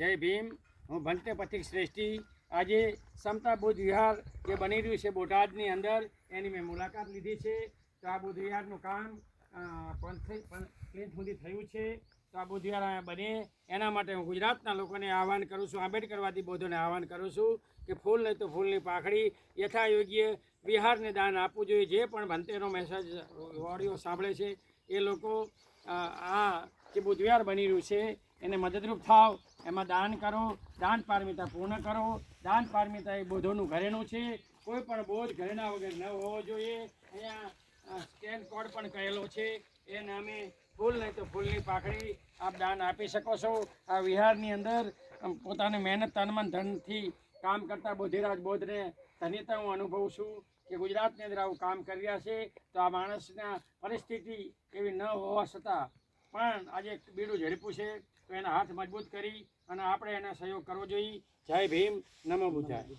જય ભીમ. હું ભંતે પથિક શ્રેષ્ઠી. આજે સમતા બુદ્ધ વિહાર જે બની રહ્યું છે બોટાદની અંદર, એની મેં મુલાકાત લીધી છે. તો આ બુદ્ધ વિહારનું કામ પ્લેન સુધી થયું છે. તો આ બુદ્ધ વિહાર બને એના માટે હું ગુજરાતના લોકોને આહવાન કરું છું, આંબેડકરવાદી બૌદ્ધોને આહવાન કરું છું કે ફૂલ નહીં તો ફૂલની પાંખડી યથાયોગ્ય વિહારને દાન આપવું જોઈએ. જે પણ ભંતેનો મેસેજ ઓડિયો સાંભળે છે એ લોકો આ જે બુદ્ધ વિહાર બની રહ્યું છે એને મદદરૂપ થાવ, એમાં દાન કરો, દાન પારમિતા પૂર્ણ કરો. દાન પારમિતા એ બૌદ્ધોનું ઘરેણું છે. કોઈ પણ બોધ ઘરેણા વગર ન હોવો જોઈએ. અહીંયા સ્કેન કોડ પણ કહેલો છે. એ નામે ફૂલ નહીં તો ફૂલની પાંખડી આપ દાન આપી શકો છો. આ વિહારની અંદર પોતાની મહેનત તનમન ધનથી કામ કરતા બોધિરાજ બૌદ્ધને ધન્યતા હું અનુભવું છું કે ગુજરાતની અંદર આવું કામ કરી રહ્યા છે. તો આ માણસના પરિસ્થિતિ એવી ન હોવા છતાં પણ આજે બીડું ઝડપ્યું છે, તો એના હાથ મજબૂત કરી અને આપણે એને સહયોગ કરવો જોઈએ. જય ભીમ, નમો બુદ્ધાય.